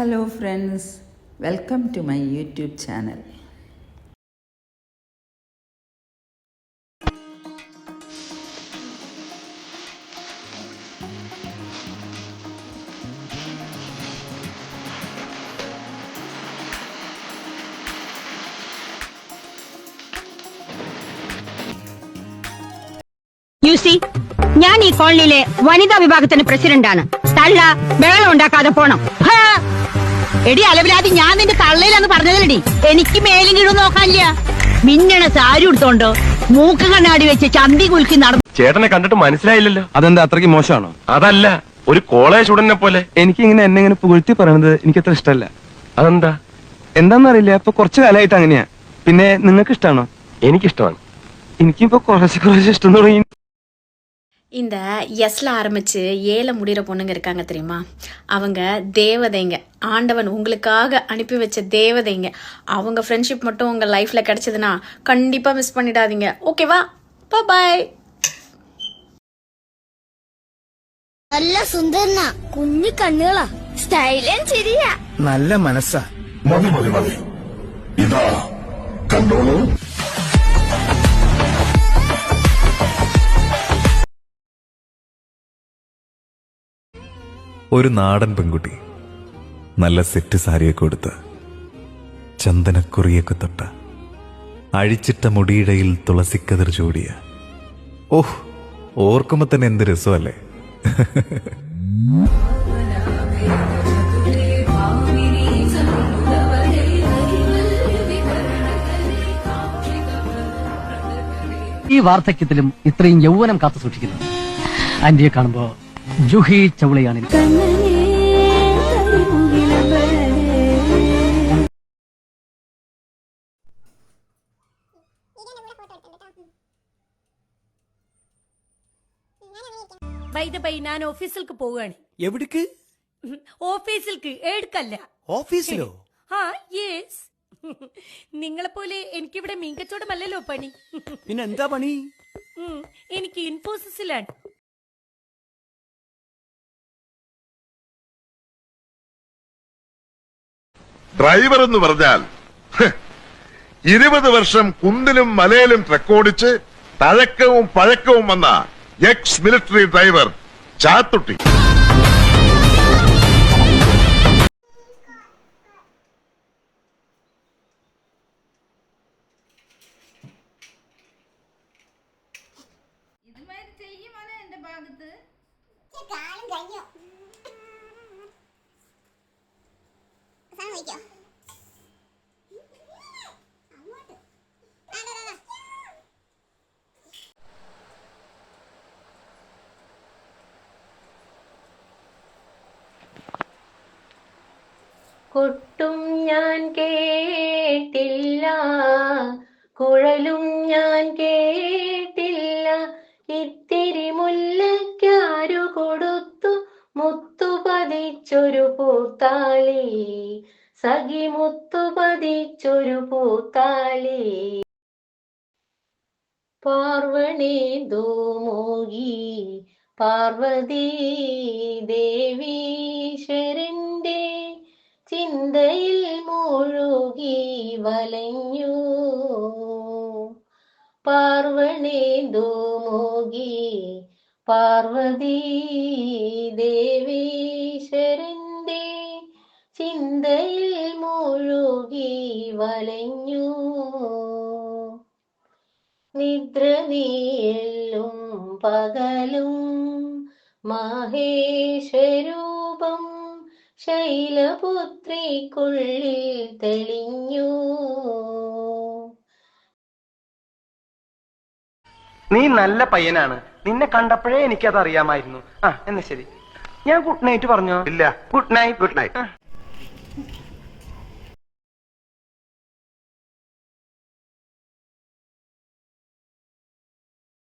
Hello friends, welcome to my YouTube channel. You see, ഞാൻ ഈ കോളനിയിലെ വനിതാ വിഭാഗത്തിന്റെ പ്രസിഡന്റാണ്. തള്ള ബഹളം ഉണ്ടാക്കാതെ പോണം. എടി അലവിലാതി, ഞാൻ നിന്റെ തള്ളയിലാന്ന് പറഞ്ഞതല്ലടി. എനിക്ക് മേലും കീഴും നോക്കാനില്ല. മിന്നണ സാരി എടുത്തോണ്ട് മൂക്ക് കണ്ണാടി വെച്ച് ചന്തി കുലുക്കി നടന്നു. ചേട്ടനെ കണ്ടിട്ട് മനസ്സിലായില്ലല്ലോ. അതെന്താ അത്രയ്ക്ക് മോശമാണോ? അതല്ല, ഒരു കോളേജ് സ്റ്റുഡന്റിനെ പോലെ. എനിക്ക് ഇങ്ങനെ എന്നെ ഇങ്ങനെ പുകഴ്ത്തി പറയണത് എനിക്ക് അത്ര ഇഷ്ടമല്ല. അതെന്താ? എന്താന്നറിയില്ല, ഇപ്പൊ കുറച്ചു കാലമായിട്ട് അങ്ങനെയാ. പിന്നെ നിങ്ങൾക്ക് ഇഷ്ടമാണോ? എനിക്കിഷ്ടമാണ്. എനിക്കിപ്പോ കുറച്ച് ഇഷ്ടം തുടങ്ങി. இந்த எஸ்ல ஆரம்பிச்சு ஏல முடிகிற பொண்ணுங்க இருக்காங்க தெரியுமா, அவங்க தேவதைங்க. ஆண்டவன் உங்களுக்காக அனுப்பி வச்ச தேவதைங்க. அவங்க ஃப்ரெண்ட்ஷிப் மட்டும் உங்க லைஃப்ல கிடைச்சதுன்னா கண்டிப்பா மிஸ் பண்ணிடாதீங்க. ஓகேவா? பாய். നല്ല സുന്ദരനാ, കുഞ്ഞു കണ്ണുകളാ, സ്റ്റൈലും ശരിയാ, നല്ല മനസ്സാ. മതി ഇതാ കണ്ടോളൂ. ഒരു നാടൻ പെൺകുട്ടി, നല്ല സെറ്റ് സാരിയൊക്കെ കൊടുത്ത്, ചന്ദനക്കുറിയൊക്കെ തൊട്ട, അഴിച്ചിട്ട മുടിയിടയിൽ തുളസിക്കതിർ ചൂടിയ, ഓഹ്, ഓർക്കുമ്പോ തന്നെ എന്ത് രസമല്ലേ. ഈ വാർദ്ധക്യത്തിലും ഇത്രയും യൗവനം കാത്തു സൂക്ഷിക്കുന്നു. ആന്റിയെ കാണുമ്പോ ജൂഹി ചൗളയാണ്. ഞാൻ ഓഫീസിലേക്ക് പോവുകയാണ്. എവിടേക്ക്? ഓഫീസിലേക്ക്, എടുക്കല്ല. ഓഫീസിലോ? ആ, യെസ്. നിങ്ങളെപ്പോലെ എനിക്കിവിടെ മീൻകച്ചവടമല്ലല്ലോ പണി. പിന്നെ എന്താ പണി? എനിക്ക് ഇൻഫോസിസിലാണ്. ഡ്രൈവർ എന്ന് പറഞ്ഞാൽ 20 വർഷം കുന്നിലും മലയിലും ട്രക്കോടിച്ച് തഴക്കവും പഴക്കവും വന്ന എക്സ് മിലിറ്ററി ഡ്രൈവർ ചാത്തുട്ടി. കൊട്ടും ഞാൻ കേട്ടില്ല, കുഴലും ഞാൻ കേട്ടില്ല, ഇത്തിരി മുല്ലയ്ക്കാരു കൊടുത്തു മുത്തു പതിച്ചൊരു പൂത്താലി, സഖി മുത്തു പതിച്ചൊരു പൂത്താലി. പാർവണേന്ദു മോഹി പാർവതി ദേവീശ്വരന്റെ ചിന്തയിൽ മുഴുകി വലഞ്ഞു. പാർവണേന്ദു മോഹി പാർവതി ദേവീശ്വരന്റെ ചിന്തയിൽ മുഴുകി വലഞ്ഞു. നിദ്ര നീയെല്ലും പകലും മഹേശ്വരൂപം ശൈലപുത്രിക്കുള്ളിൽ തെളിഞ്ഞു. നീ നല്ല പയ്യനാണ്. നിന്നെ കണ്ടപ്പോഴേ എനിക്കത് അറിയാമായിരുന്നു. എന്നാ ശരി, ഞാൻ ഗുഡ് നൈറ്റ് പറഞ്ഞോ? ഇല്ല. Good night. Good night.